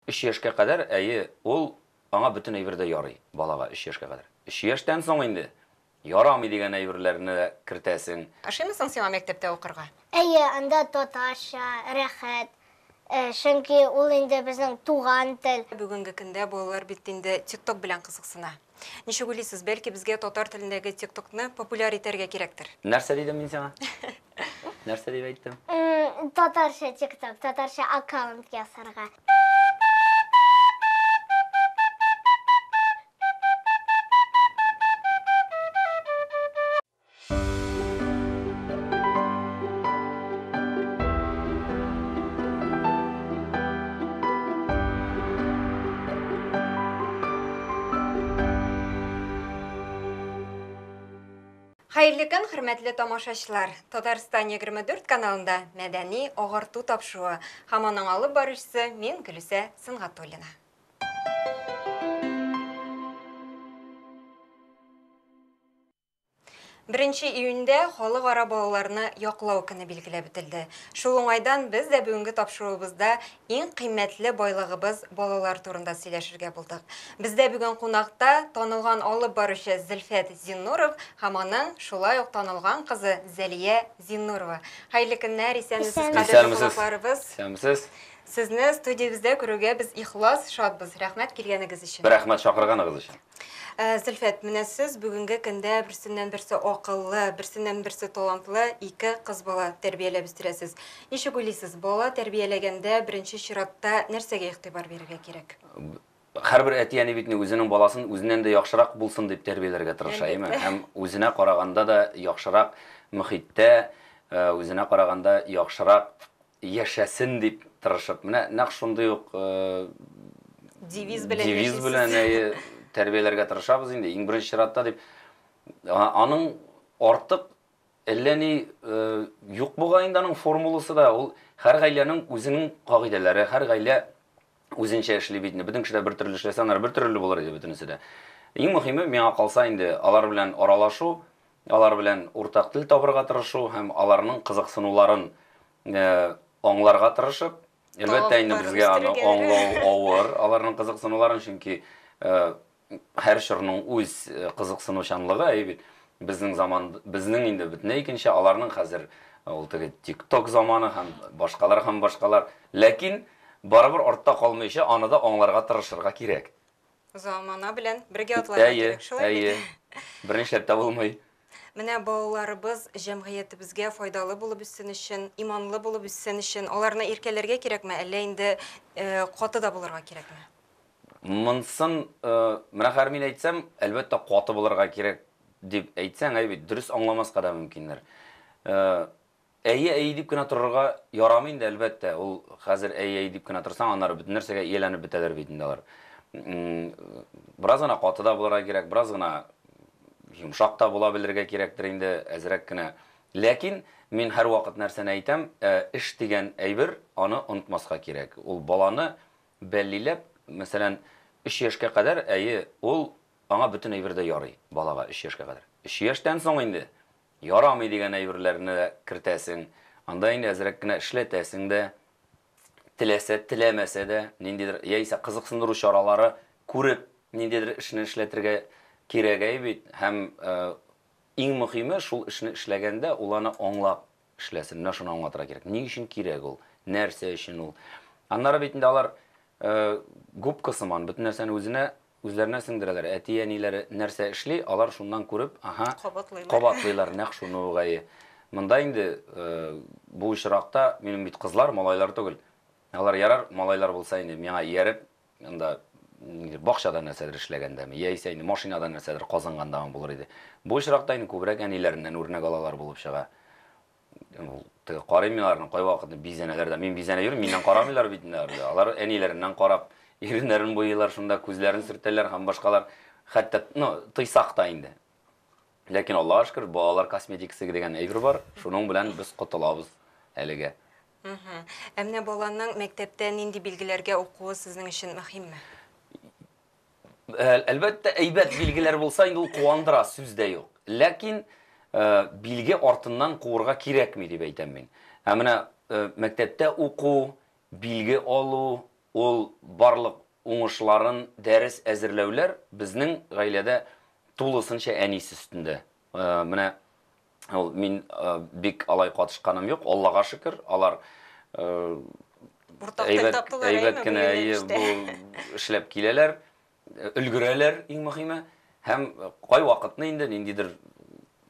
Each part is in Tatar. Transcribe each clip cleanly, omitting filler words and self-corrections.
3 яшькә кадәр ул аңа бөтен әйбердә ярый балага 3 яшькә кадәр. 3 яшьтән соң инде ярамый дигән әйберләрне кертәсең. Ашыймысың сиңа мәктәптә укырга? Анда татарча, рәхәт. Чөнки ул инде безнең туган тел. Бүгенге көндә балалар бит инде TikTok белән кызыксына. Ничек уйлыйсыз, бәлки безгә татар телендәге TikTokны популяр итәргә кирәктер? Нәрсә дидем мин сиңа? Нәрсә дип әйттем? Татарча TikTok, татарча аккаунт ясарга. Хәерле көн, хөрмәтле тамашачылар. Татарстан 24 каналында мәдәни агарту тапшыруы. Һәм аның алып баручысы мин Гөлүсә Сынгатуллина. 1 июньдә халыкара балаларны яклау көне билгеләп үтелде. Шул уңайдан без дә бүгенге тапшыруыбызда иң кыйммәтле байлыгыбыз балалар турында сөйләшергә булдык. Бездә бүген кунакта танылган алып баручы Зөлфәт Зиннуров һәм аның шулай ук танылган кызы Зәлия Зиннурова. Хәерле көннәр, исәнмесез кадерле кунакларыбыз. Исәнмесез. Сезне студиябездә күрүгә без ихлас шатбыз. Рәхмәт килгәнегез өчен. Рәхмәт шакырганыгыз өчен. Зөлфәт, менә сез бүгенге көндә берсеннән-берсе акыллы, берсеннән-берсе талантлы ике кыз бала тәрбияләп үстерәсез. Ничек уйлыйсыз, бала тәрбияләгәндә беренче чиратта нәрсәгә игътибар бирергә кирәк? Һәрбер әти-әни бит үзенең баласын үзеннән дә яхшырак булсын дип тәрбияләргә тырыша, әйме? Һәм үзенә караганда да яхшырак мөхиттә, үзенә караганда яхшырак яшәсен дип тырышып, менә нәкъ шундый ук девиз белән тәрбияләргә тырышабыз инде. Иң беренче чиратта дип аның артык әллә ни юк булган аның формуласы да, ул һәр гаиләнең үзенең кагыйдәләре, һәр гаилә үзенчә эшли бит. Бөтен кешеләр бер төрле эшләсә, бер төрле булыр иде бөтенесе дә. Иң мөһиме миңа калса инде алар белән аралашу, алар белән уртак тел табырга тырышу һәм аларның кызыксынуларын аңларга тырышып, әлбәттә инде безгә аны аңлау авыр, аларның кызыксынуларын, чөнки һәр чорның үз кызыксынучанлыгы, бит. Безнең инде бөтенләй икенче, аларның хәзер ул теге TikTok заманы һәм башкалар. Ләкин барыбер артта калмыйча, аны да аңларга тырышырга кирәк. Замана белән бергә атларга кирәк, шулай. Берничә тә булмый. Менә балаларыбыз җәмгыятебезгә файдалы булып үссен өчен, иманлы булып үссен өчен, аларны иркәләргә кирәкме, әллә инде каты да булырга кирәкме? Монсын, менә һәр мин әйтсәм, әлбәттә каты булырга кирәк дип әйтсәң, бит дөрес аңламаска да мөмкиннәр. Әйе дип кенә торырга ярамый инде, әлбәттә. Ул хәзер әйе дип кенә торсаң, аннары бөтен нәрсәгә ияләнеп бетәләр бит инде алар. Бераз гына каты да булырга кирәк, бераз гына йомшак та була белергә кирәктер инде, әзрәк кенә. Ләкин мин һәр вакыт нәрсәне әйтәм, эш дигән әйбер, аны онытмаска кирәк. Ул баланы бәллиләп, мәсәлән, 3 яшькә кадәр ул аңа бөтен әйбердә ярый балага 3 яшькә кадәр. 3 яшьтән соң инде ярамый дигән әйберләрне кертәсең, анда инде әзрәк кенә эшләтәсең дә, теләсә, теләмәсә дә, ниндидер яисә кызыксындыру чаралары күреп, ниндидер эшне эшләтергә кирәк бит. Һәм иң мөһиме шул эшне эшләгәндә ул аны аңлап эшләсен, менә шуны аңлатырга кирәк. Ни өчен кирәк ул? Нәрсә өчен ул? Аннары бит инде алар губка сыман бөтен нәрсәне үзләренә сеңдерәләр. Әти-әниләре нәрсә эшли, алар шуннан күреп, кабатлыйлар, нәкъ шуны угае. Монда инде бу очракта минем бит кызлар, малайлар түгел. Алар ярар, малайлар булса инде миңа ияреп, анда бакчада нәрсәдер эшләгәндәме, яисә инде машинада нәрсәдер казынганда булыр иде. Бу очракта инде күбрәк әниләреннән үрнәк алалар булып чыга. Карыймыйларны кай вакыт бизәнәләр дә, мин бизәнә йөрим, миннән карамыйлар бит инде. Алар әниләреннән карап, иреннәрен буйлар, шунда күзләрен сөртәләр һәм башкалар, хәтта тыйсак та инде. Ләкин Аллаһка шөкер, балалар косметикасы дигән әйбер бар, шуның белән без котылабыз әлегә. Әмнә баланың мәктәптә нинди билгеләргә укуы сезнең өчен мөһимме? Әлбәттә, әйбәт билгеләр булса, инде ул куандыра, сүз дә юк. Ләкин билге артыннан куырга кирәкми дип әйтәм мин. Менә мәктәптә уку, билге алу, ул барлык уңышларын дәрес әзерләүләр безнең гаиләдә тулысынча әнисе өстендә. Менә ул мин бик алай катышканым юк, Аллага шөкер, алар әйбәт кенә бу эшләп киләләр, өлгерәләр иң мөһиме, һәм кай вакытны инде ниндидер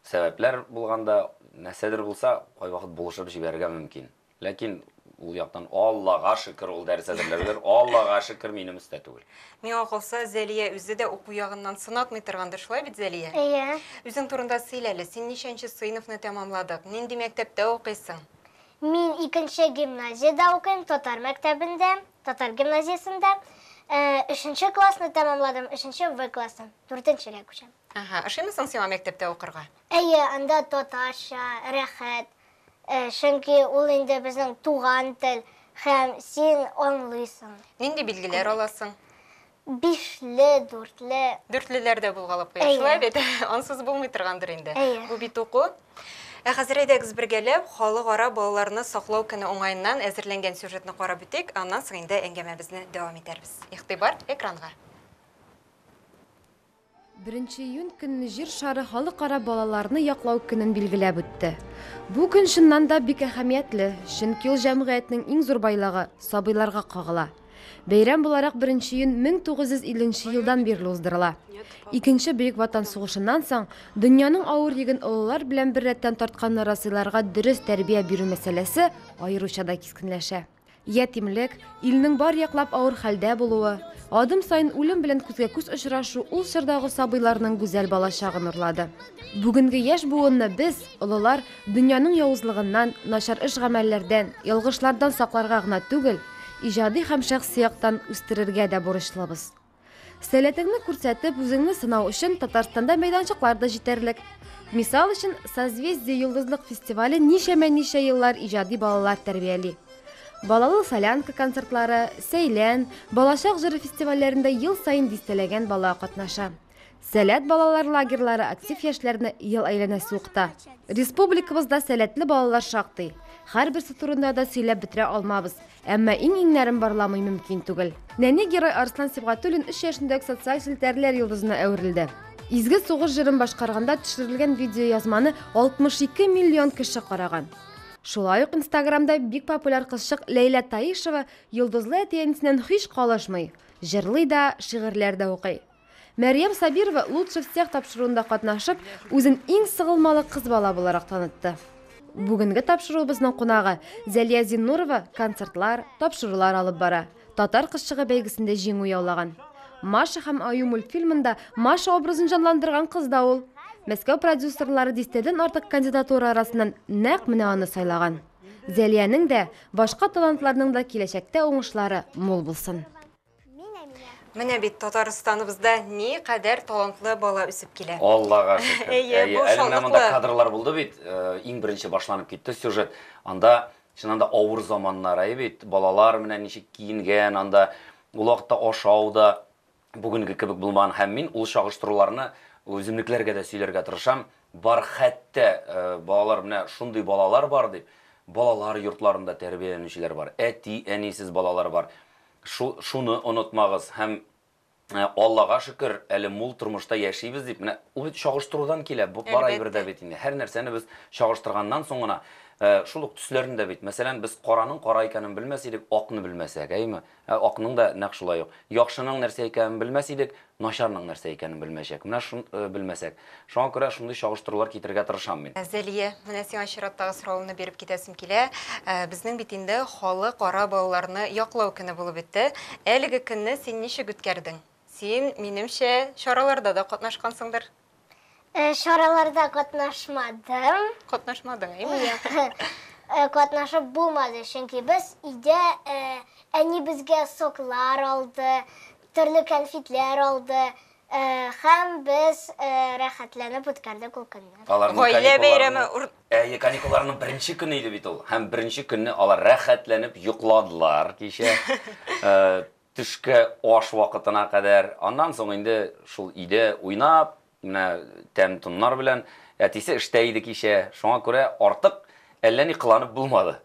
сәбәпләр булганда, нәрсәдер булса, кай вакыт булышып җибәрергә мөмкин. Ләкин ул яктан Аллага шөкер ул дәрес әзерләүләр, Аллага шөкер минем өстә түгел. Миңа калса, Зәлия үзе дә уку ягыннан сынатмый торгандыр, шулай бит, Зәлия? Әйе. Үзең турында сөйләле, син ничәнче сыйныфны тәмамладың? Нинди мәктәптә укыйсың? Мин 2-нче гимназиядә укыйм, татар мәктәбендә, татар гимназиясендә. 3-нче классны тәмамладым, 3-нче В классын, 4-нчегә күчәм. Ошыймысың сиңа мәктәптә укырга? Әйе, анда татарча, рәхәт. Чөнки ул инде безнең туган тел һәм син аңлыйсың. Нинди билгеләр аласың? 5ле, 4ле. 4леләрдә булгалап куя. Әйе. Шулай бит, ансыз булмый торгандыр инде. Әйе. Бу бит уку. Хәзер әйдәгез бергәләп халыкара балаларны саклау көне уңаеннан әзерләнгән сюжетны карап үтик, аннан соң инде әңгәмәбезне дәвам итәрбез. Игътибар экранга. 1 июнь көнне Җир шары халыкара балаларны яклау көнен билгеләп үтте. Бу көн чыннан да бик әһәмиятле, чөнки ул җәмгыятьнең иң зур байлыгы сабыйларга кагыла. Бәйрәм буларак 1 июнь 1950 елдан бирле уздырыла. Икенче Бөек Ватан сугышыннан соң дөньяның авыр йөген олылар белән бер рәттән тарткан расыйларга дөрес тәрбия бирү мәсьәләсе аеруча да кискенләшә. Ятимлек, илнең бар яклап авыр хәлдә булуы, адым сайын үлем белән күзгә-күз очрашу ул чордагы сабыйларның гүзәл балачагын урлады. Бүгенге яшь буынны без, олылар, дөньяның явызлыгыннан, начар эш гамәлләрдән, ялгышлардан сакларга гына түгел, иҗади һәм шәхси яктан үстерергә дә бурычлыбыз. Сәләтеңне күрсәтеп, үзеңне сынау өчен Татарстанда мәйданчыклар да җитәрлек. Мисал өчен, Созвездие йолдызлык фестивале ничә еллар иҗади балалар тәрбияли. Балалы солянка концертлары, Сәйлән, балачак җыры фестивальләрендә ел сайын дистәләгән бала катнаша. Сәләт балалар лагерьлары актив яшьләрне ел әйләнәсе укыта. Республикабызда сәләтле балалар шактый. Һәрберсе турында да сөйләп бетерә алмабыз, әмма иң-иңнәрен барламый мөмкин түгел. Нәни герой Арслан Сибгатуллин 3 яшендәге социаль селтәрләр йолдызына әверелде. Изге сугыш җырын башкарганда төшерелгән видеоязманы 62 миллион кеше караган. Шулай ук Инстаграмда бик популяр кызчык Ләйлә Таишева йолдызлы әтиәнисеннән һич калышмый, җырлый да, шигырьләр дә укый. Мәрьям Сабирова лучше всех тапшыруында катнашып, үзен иң сыгылмалы кыз бала буларак танытты. Бүгенге тапшыруыбызның кунагы Зәлия Зиннурова концертлар, тапшырулар алып бара. Татар кызчыгы бәйгесендә җиңү яулаган. Маша һәм Аю мультфильмында Маша образын җанландырган кыз да ул. Мәскәү продюсерлары дистәдән артык кандидатура арасыннан нәкъ менә аны сайлаган. Зәлиянең дә, башка талантларның да киләчәктә уңышлары мул булсын. Менә бит Татарстаныбызда ни кадәр талантлы бала үсеп килә. Аллага шөкер. Әйе, бу Әлемдә монда шатлыклы. кадрлар булды бит. Иң беренче башланып китте сюжет. Анда чыннан да авыр заманнар бит. Балалар менә ничек киенгән, анда ул вакытта ашау да бүгенге кебек булмаган һәм мин ул чагыштыруларны үземлекләргә дә сөйләргә тырышам. Бар хәтта балалар менә шундый балалар бар дип. Балалар йортларында тәрбияләнүчеләр бар. Әти, әнисез балалар бар. Шуны онытмагыз һәм Аллага шөкер, әле мул тормышта яшибез дип, менә ул чагыштырудан килә. Бар әйбердә бит инде. Һәр нәрсәне без чагыштырганнан соң гына шул ук төсләрендә бит. Мәсәлән, без караның кара икәнен белмәс идек, акны белмәсәк, әйме? Акның да нәкъ шулай ук. Яхшының нәрсә икәнен белмәс идек, начарның нәрсә икәнен белмәсәк. Менә шун белмәсәк. Шуңа күрә шундый чагыштырулар китергә тырышам мин. Зәлия, менә сиңа чираттагы сорауны биреп китәсем килә. Безнең бит инде халыкара балаларны яклау көне булып үтте. Әлеге көнне син ничек үткәрдең? Син, минемчә, чараларда да катнашкансыңдыр. Шараларда катнашмадым. Катнашмадың, әйме? Катнашып булмады, чөнки без өйдә әни безгә соклар алды, төрле конфетлар алды, һәм без рәхәтләнеп үткәрдек ул көнне. Гаилә бәйрәме. Каникулларның беренче көне иде бит ул. Һәм беренче көнне алар рәхәтләнеп йокладылар кичә. Төшкә аш вакытына кадәр. Аннан соң инде шул өйдә уйнап, менә тәм-туннар белән әтисе эштә иде кичә. Шуңа күрә артык әллә ни кыланып булмады.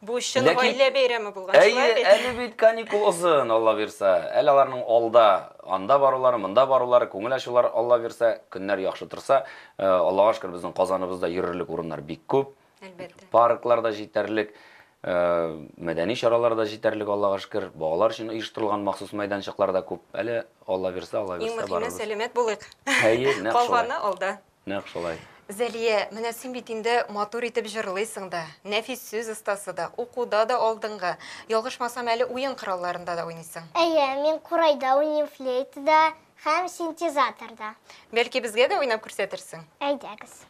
Бу шын Ләкин- гаилә бәйрәме булган Әйе, шулай бит. әле бит каникул озын, Алла бирсә. Әле аларның алда, анда барулары, монда барулары, күңел ачулар, Алла бирсә, көннәр яхшы торса, Аллага шөкер, безнең Казаныбызда йөрерлек урыннар бик күп. Әлбәттә. Паркларда җитәрлек, мәдәни чараларда җитәрлек, Аллага шөкер. Балалар өчен оештырылган махсус майданчыклар да күп. Әле Алла бирсә, Алла Иң бирсә мөһиме барабыз. сәламәт булыйк. Әйе, нәкъ шулай. Калганы алда. Нәкъ шулай. Зәлия, менә син бит инде матур итеп җырлыйсың да, нәфис сүз остасы да, укуда да алдыңгы. Ялгышмасам әле уен коралларында да уйныйсың. Әйе, мен курайда уйныйм, флейтада һәм синтезаторда. Бәлки безгә дә уйнап күрсәтерсең. Әйдәгез.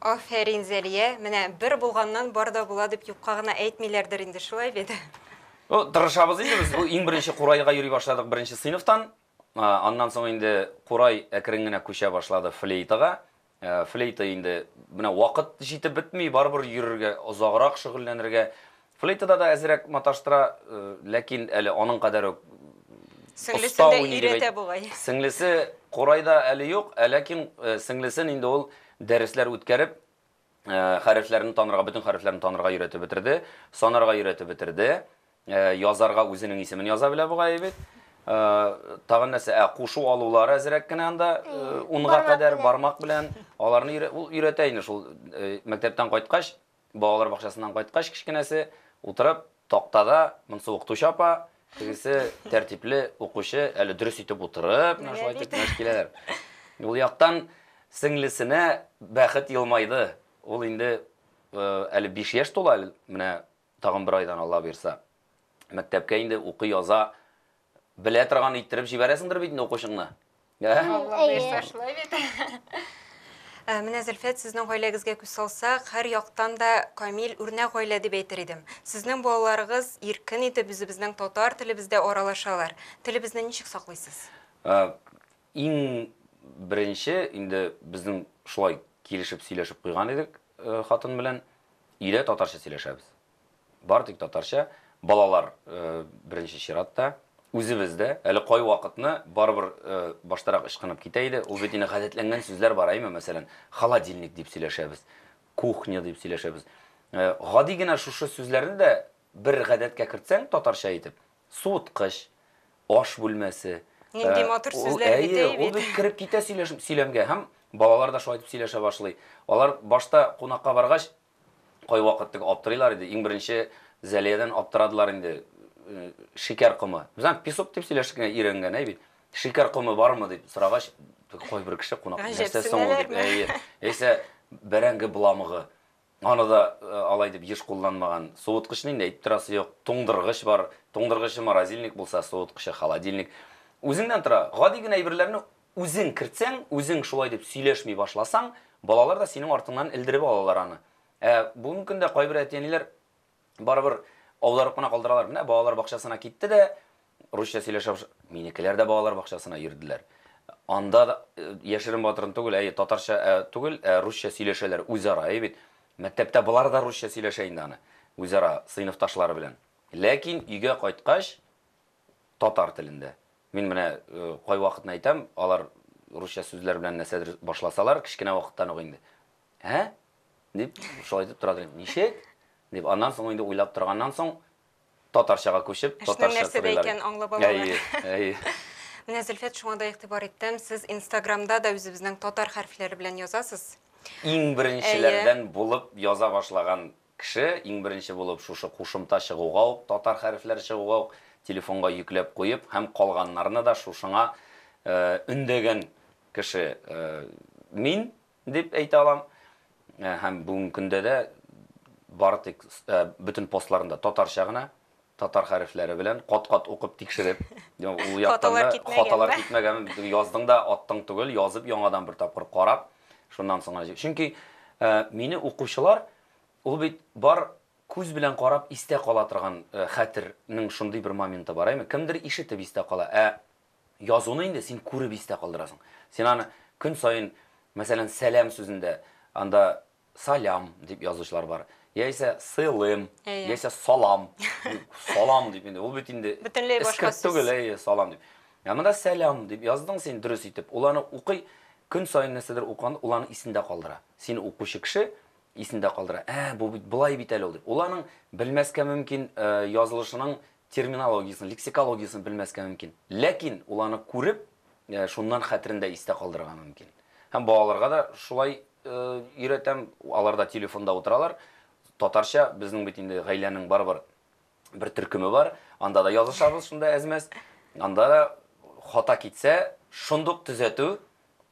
Афәрин Зәлия, менә бер булганнан бар да була дип юкка гына әйтмиләрдер инде, шулай бит. Тырышабыз инде без. Иң беренче Курайга йөри башладык беренче сыйныфтан. Аннан соң инде Курай әкрен генә күчә башлады флейтага. Флейта инде менә вакыт җитеп бетми, барыбер йөрергә, озаграк шөгыльләнергә. Флейтада да әзрәк маташтыра, ләкин әле аның кадәр үк Сеңлесен дә өйрәтә бугай. Сеңлесе Курайда әле юк, ләкин сеңлесен инде ул дәресләр үткәреп, хәрефләрне танырга, бөтен хәрефләрне танырга өйрәтеп бетерде, санарга өйрәтеп бетерде, язарга үзенең исемен яза белә бугай бит. Тагын нәрсә, кушу алулары әзрәк кенә анда, унга кадәр бармак белән аларны өйрәтә инде шул мәктәптән кайткач, балалар бакчасыннан кайткач кичкенәсе утырып тактада монсы укытучы апа, тегесе тәртипле укучы, әле дөрес итеп утырып, менә шулай итеп мәшкиләләр. Ул яктан сеңлесенә бәхет елмайды. Ул инде әле 5 яшь тула, менә тагын бер айдан Алла бирсә. Мәктәпкә инде укый яза белә торган иттереп җибәрәсеңдер бит инде укучыңны. Алла бирсә шулай бит. Менә Зөлфәт, сезнең гаиләгезгә күз салсак, һәр яктан да Камил үрнәк гаилә дип әйтер идем. Сезнең балаларыгыз иркен итеп безнең татар телебездә аралашалар. Телебезне ничек саклыйсыз? Иң беренче инде безнең шулай килешеп сөйләшеп куйган идек хатын белән, илә татарча сөйләшәбез. Бар тик татарча. Балалар беренче чиратта үзебездә әле кай вакытны барыбер баштарак ышкынып китә иде. Ул бит инде гадәтләнгән сүзләр бар, әйме, мәсәлән, холодильник дип сөйләшәбез, кухня дип сөйләшәбез. Гади генә шушы сүзләрне дә бер гадәткә кертсәң татарча итеп, суыткыч, аш бүлмәсе, Нинди матур сүзләр бит, ул бит кирип китә сөйләмгә, һәм балалар да шулай итеп сөйләшә башлый. Алар башта кунакка баргач кай вакыт аптырыйлар иде. Иң беренче Зәлиядән аптырадылар инде. Шикәр кымы. Безнең песок дип сөйләшкән иренгән, әйбит. Шикәр кымы бармы дип сорагач, кай бер кеше кунак нәрсә соң ул дип. Әйсе бәрәңге буламыгы. Аны да алай дип еш кулланмаган. Суыткычны инде әйтеп торасы юк. Туңдыргыч бар. Туңдыргычы морозильник булса, суыткычы холодильник. Үзеңнән тора. Гади генә әйберләрне үзең кертсәң, үзең шулай дип сөйләшми башласаң, балалар да синең артыңнан элдереп алалар аны. Бүгенге көндә кайбер әтиләр барыбер аударып кына калдыралар. Менә балалар бакчасына китте дә, русча сөйләшә. Минекеләр дә балалар бакчасына йөрделәр. Анда яшерен батырын түгел, татарча түгел, русча сөйләшәләр үзара, бит. Мәктәптә булар да русча сөйләшә инде аны. Үзара сыйныфташлары белән. Ләкин өйгә кайткач татар телендә. Мин менә кай вакытны әйтәм, алар русча сүзләр белән нәрсәдер башласалар, кичкенә вакыттан ук инде. Дип шулай итеп торалар. Ничек? Дип аннан соң инде уйлап торганнан соң татарчага күчеп, татарча сөйләрләр. Нәрсәдә икән аңлап алалар. Әйе. Менә Зөлфәт, шуңа да игътибар иттем, сез Инстаграмда да үзебезнең татар хәрефләре белән язасыз. Иң беренчеләрдән булып яза башлаган кеше, иң беренче булып шушы кушымта чыгуга ук, татар хәрефләре чыгуга ук телефонга йөкләп куеп, һәм калганнарны да шушыңа үндәгән кеше мин дип әйтә алам. Һәм бүгенге көндә дә бар тик бөтен постларында татарча гына, татар хәрефләре белән кат-кат укып тикшереп, ул яктан хаталар китмәгән, яздың да аттың түгел, язып яңадан бер тапкыр карап, шуннан соң. Чөнки мине укучылар ул бит бар күз белән карап истә кала торган хәтернең шундый бер моменты бар, әйме? Кемдер ишетеп истә кала. Язуны инде син күреп истә калдырасың. Син аны көн сайын, мәсәлән, сәлам сүзендә анда салям дип язучылар бар. Яисә сыйлым, Әйе. яисә салам. Салам дип инде. Ул бит инде Бөтенләй башка эскерт түгел, салам дип. Я монда сәлам дип яздың син дөрес итеп. Ул аны укый, көн сайын нәрсәдер укганда, ул аны исендә калдыра. Син укучы кеше исендә калдыра. Бу бит булай бит әле ул дип. Ул аның белмәскә мөмкин язылышының терминологиясын, лексикологиясын белмәскә мөмкин. Ләкин ул аны күреп, шуннан хәтерендә истә калдырырга мөмкин. Һәм балаларга да шулай өйрәтәм. Алар да телефонда утыралар. Татарча безнең бит инде гаиләнең барбыр бер төркеме бар. Анда да язышабыз шунда әзмәс. Анда да хата китсә, шундук төзәтү,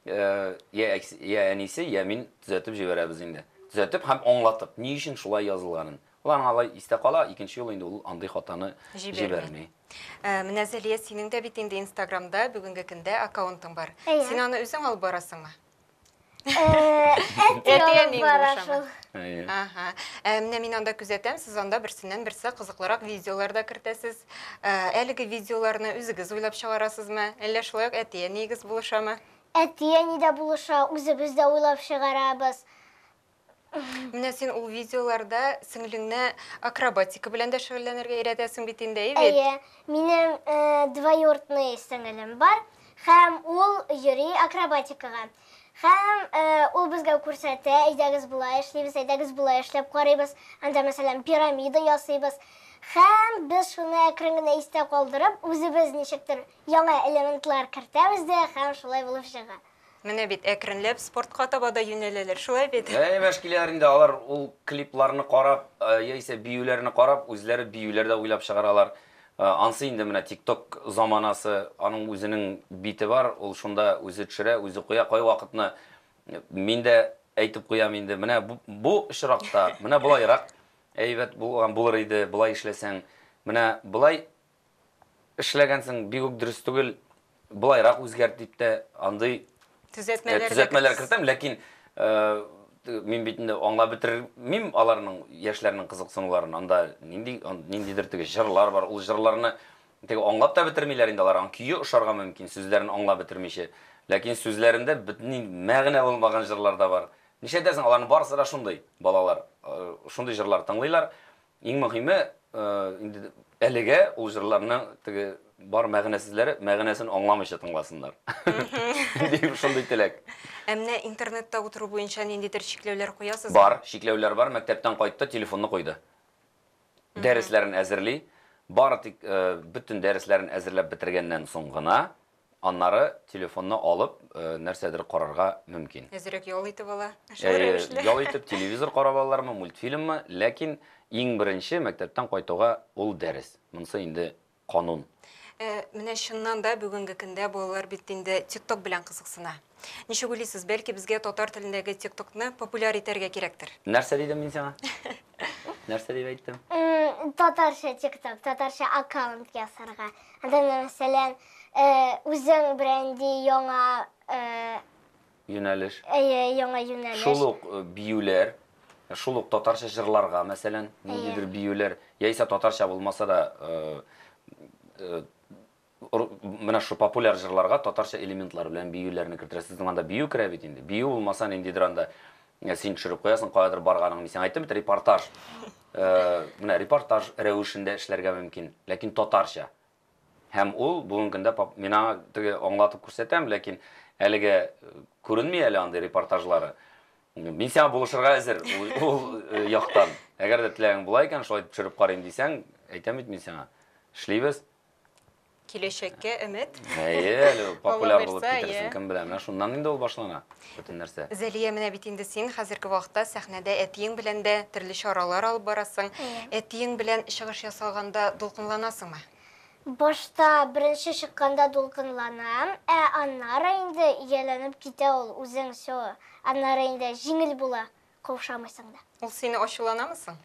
я әнисе, я мин төзәтеп җибәрәбез инде. Төзәтеп һәм аңлатып, ни өчен шулай язылганын. Уларның алай истә кала, икенче ел инде ул андый хатаны җибәрмәй. Менә Зәлия, синең дә бит инде Инстаграмда бүгенге көндә аккаунтың бар. Әйе. Син аны үзең алып барасыңмы? Әтием барашыл. Ага. Менә мин анда күзәтәм, сез анда берсеннән-берсе кызыклырак видеолар да кертәсез. Әлеге видеоларны үзегез уйлап чыгарасызмы? Әллә шулай ук әтие нигез булышамы? Әтием дә булыша, үзебез дә уйлап чыгарабыз. Менә син ул видеоларда сеңлеңне акробатика белән дә шөгыльләнергә өйрәтәсең бит инде, бит. Әйе, минем двоюродный сеңлем бар, һәм ул йөри акробатикага. Һәм ул безгә күрсәтә, әйдәгез булай эшлибез, әйдәгез булай эшләп карыйбыз. Анда мәсәлән пирамида ясыйбыз. Һәм без шуны әкрен генә истә калдырып, үзебез ничектер яңа элементлар кертәбез дә, һәм шулай булып чыга. Менә бит әкренләп спортка таба да юнәләләр, шулай бит. Мәшкиләр инде алар ул клипларны карап, яисә биюләрне карап, үзләре биюләр дә уйлап чыгаралар. Ансы инде менә TikTok заманасы, аның үзенең бите бар, ул шунда үзе төшерә, үзе куя, кай вакытны мин дә әйтеп куям инде. Менә бу очракта, менә булайрак әйбәт булыр иде, булай эшләсәң, менә булай эшләгәнсең бик үк дөрес түгел, булайрак үзгәрт дип тә андый төзәтмәләр кертәм, ләкин мин бит инде аңлап бетермим аларның яшьләрнең кызыксынуларын. Анда ниндидер теге җырлар бар, ул җырларны теге аңлап та бетермиләр инде алар. Көе ошарга мөмкин, сүзләрен аңлап бетермичә. Ләкин сүзләрендә бөтен мәгънә булмаган җырлар да бар. Нишәдәсең, аларның барысы да шундый, балалар. Шундый җырлар тыңлыйлар. Иң мөһиме, инде әлегә ул җырларның теге бар мәгънәсезләре, мәгънәсен аңламыйча тыңласыннар. Дип шундый теләк. Менә интернетта утыру буенча ниндидер чикләүләр куясыз? Бар, чикләүләр бар. Мәктәптән кайтты, телефонны куйды. Дәресләрен әзерли. Бары тик бөтен дәресләрен әзерләп бетергәннән соң гына аннары телефонны алып нәрсәдер карарга мөмкин. Әзрәк ял итеп ала. Ял итеп телевизор карап алалармы, мультфильммы, ләкин иң беренче мәктәптән кайтуга ул дәрес. Монысы инде канун. Менә шуннан да бүгенге көндә балалар бит инде TikTok белән кызыксына. Ничек уйлыйсыз, бәлки безгә татар телендәге TikTokны популяр итәргә кирәктер? Нәрсә дидем мин сиңа? Нәрсә дип әйттем? Татарча TikTok, татарча аккаунт ясарга. Анда мәсәлән, үзең бренди яңа Юнәлеш. яңа юнәлеш. Шул ук биюләр, шул ук татарча җырларга, мәсәлән, ниндидер биюләр, яисә татарча булмаса да менә шу популяр җырларга татарча элементлар белән биюләрне кертәсез. Анда бию керә бит инде. Бию булмаса ниндидер анда син төшереп куясың, каядыр барганың, мин сиңа әйттем бит, репортаж. Менә репортаж рәвешендә эшләргә мөмкин, ләкин татарча. Һәм ул бүген көндә миңа теге аңлатып күрсәтәм, ләкин әлегә күренми әле андый репортажлары. Мин сиңа булышырга әзер ул яктан. Әгәр дә теләгең була икән, шулай төшереп карыйм дисәң, әйтәм бит мин сиңа. Эшлибез. Киләчәккә өмет. Әле популяр булып китерсең, кем белә, менә шуннан инде ул башлана. Бөтен нәрсә. Зәлия, менә бит инде син хәзерге вакытта сәхнәдә әтиең белән дә төрле чаралар алып барасың. Әтиең белән чыгыш ясалганда дулкынланасыңмы? Башта беренче чыкканда дулкынланам, аннары инде ияләнеп китә ул үзең все. Аннары инде җиңел була, каушамыйсың да. Ул сине ачуланамысың?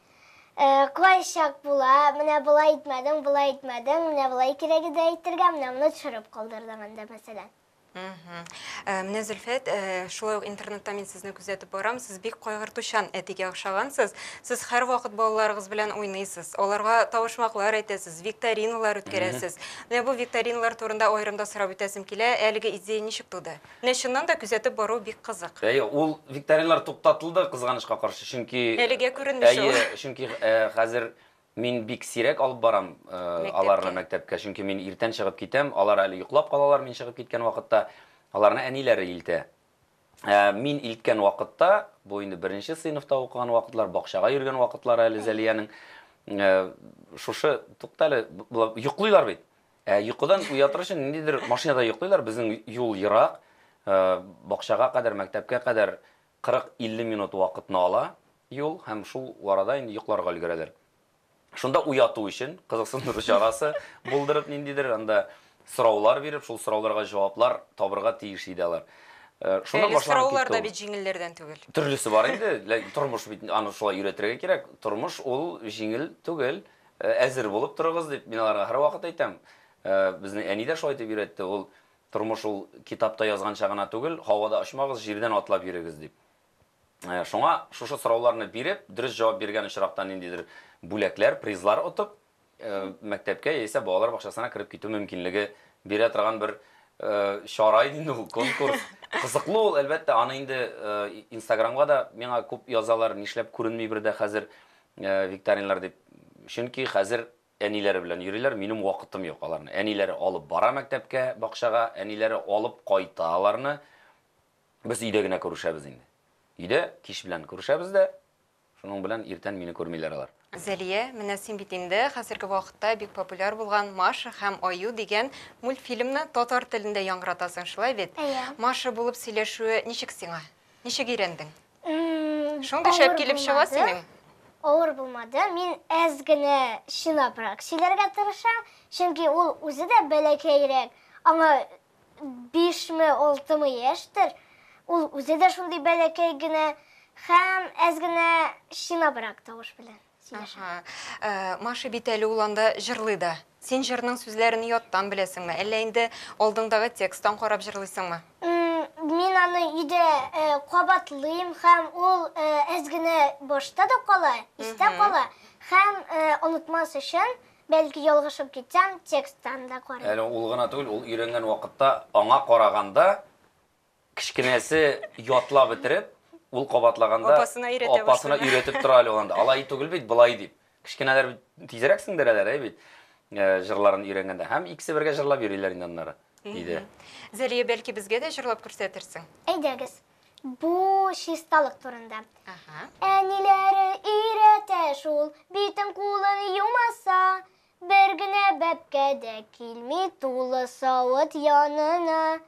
Кайчак була, менә булай итмәдең, менә булай кирәк иде әйтергә, менә моны төшереп калдырдым анда мәсәлән. Менә Зөлфәт, шулай ук интернетта мин сезне күзәтеп барам. Сез бик кайгыртучан әтигә охшагансыз. Сез һәр вакыт балаларыгыз белән уйныйсыз. Аларга тавышмаклар әйтәсез, викториналар үткәрәсез. Менә бу викториналар турында аерымда сорап үтәсем килә. Әлеге идея ничек туды? Менә шуннан да күзәтеп бару бик кызык. Ул викториналар туктатылды кызганычка каршы, чөнки Әлегә күренеш ул. Чөнки хәзер мин бик сирәк алып барам аларны мәктәпкә, чөнки мин иртән чыгып китәм, алар әле йоклап калалар, мин чыгып киткән вакытта аларны әниләре илтә. Мин илткән вакытта, бу инде 1нче сыйныфта укыган вакытлар, бакчага йөргән вакытлар әле Зәлиянең шушы туктале йоклыйлар бит. Йокыдан уятыр өчен ниндидер машинада йоклыйлар, безнең юл ерак, бакчага кадәр, мәктәпкә кадәр 40-50 минут вакытны ала юл, һәм шул арада инде йокларга өлгерәләр. Шунда уяту өчен кызыксындыру чарасы булдырып ниндидер анда сораулар биреп, шул сорауларга җаваплар табырга тиеш идиләр. Шунда башланып сораулар да китте. бит җиңелләрдән түгел. Төрлесе бар инде, тормыш бит аны шулай өйрәтергә кирәк. Тормыш ул җиңел түгел, әзер булып торыгыз дип мин аларга һәр вакыт әйтәм. Безнең әни дә шулай дип өйрәтте. Ул тормыш ул китапта язганча гына түгел, һавада очмагыз, җирдән атлап йөрегез дип. Шуңа шушы сорауларны биреп, дөрес җавап биргән очракта ниндидер бүләкләр, призлар отып, мәктәпкә яисә балалар бакчасына кирип китү мөмкинлеге бирә торган бер чара инде ул конкурс. Кызыклы ул, әлбәттә, аны инде Инстаграмга да миңа күп язалар, нишләп күренми бердә хәзер викториналар дип. Чөнки хәзер әниләре белән йөриләр, минем вакытым юк аларны. Әниләре алып бара мәктәпкә, бакчага, әниләре алып кайта аларны. Без өйдә генә күрешәбез инде. Өйдә кич белән күрешәбез дә, шуның белән иртән мине күрмиләр алар. Зәлия, менә син бит инде хәзерге вакытта бик популяр булган Маша һәм Аю дигән мультфильмны татар телендә яңгыратасың, шулай бит? Маша булып сөйләшүе ничек сиңа? Ничек өйрәндең? Шундый шәп килеп чыга синең. Авыр булмады. Мин әз генә чынапрак сөйләргә тырышам, чөнки ул үзе дә бәләкәйрәк. Аңа 5-6 яшьтер. Ул үзе дә шундый бәләкәй генә һәм әз генә чынапрак тавыш белән. Маша бит әле ул анда җырлый да. Син җырның сүзләрен яттан беләсеңме? Әллә инде алдыңдагы текстан карап җырлыйсыңмы? Мин аны өйдә кабатлыйм һәм ул әз генә башта да кала, истә кала. Һәм онытмас өчен, бәлки ялгышып китсәм, тексттан да карыйм. Әле ул гына түгел, ул өйрәнгән вакытта аңа караганда кичкенәсе ятлап бетереп, ул кабатлаганда апасына өйрәтеп тора әле анда. Алай түгел бит, булай дип. Кичкенәләр тизрәк сеңдерәләр, бит. Җырларын өйрәнгәндә һәм икесе бергә җырлап йөриләр инде аннары. Диде. Зәлия, бәлки безгә дә җырлап күрсәтерсең? Әйдәгез. Бу чисталык турында. Әниләре өйрәтә шул, битен кулын юмаса, бер генә бәпкә дә килми тулы савыт янына.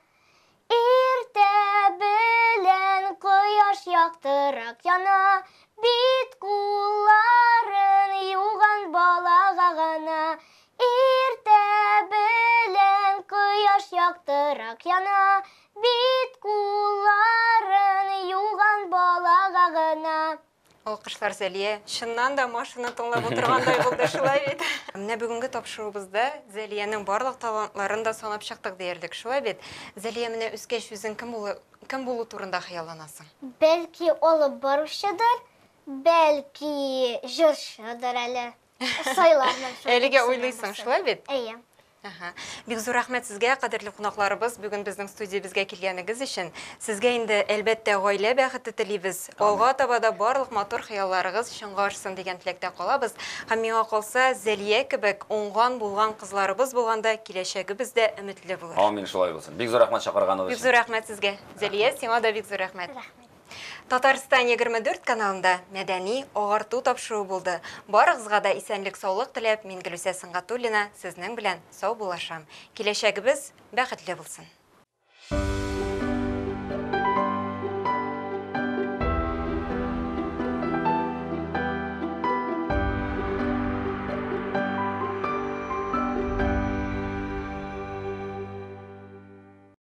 Иртә белән кояш яктырак яна, бит кулларын юган балага гына. Иртә белән кояш яктырак яна, бит кулларын юган балага гына. Алкышлар, Зәлия. Чыннан да Машаны тыңлап утыргандай булды, шулай бит. Менә бүгенге тапшырубызда Зәлиянең барлык талантларын да санап чыктык диярлек, шулай бит. Зәлия, менә үскәч үзең кем булу турында хыялланасың? Бәлки алып баручыдыр, бәлки җырчыдыр әле. Сайларның шул. Әлегә уйлыйсың, шулай бит? Әйе. Бик зур рәхмәт сезгә, кадерле кунакларыбыз, бүген безнең студиябезгә килгәнегез өчен. Сезгә инде әлбәттә гаилә бәхете телибез. Алга таба да барлык матур хыялларыгыз чынга ашсын дигән теләктә калабыз. Һәм миңа калса, Зәлия кебек уңган булган кызларыбыз булганда киләчәгебез дә өметле булыр. Амин, шулай булсын. Бик зур рәхмәт чакырганыгыз Бик өчен. зур рәхмәт сезгә. Зәлия, сиңа да бик зур рәхмәт. Татарстан 24 каналында мәдәни агарту тапшыру булды. Барыгызга да исәнлек, саулык теләп, мин Гөлүсә Сыңгатуллина сезнең белән сау булашам. Киләчәгебез бәхетле булсын.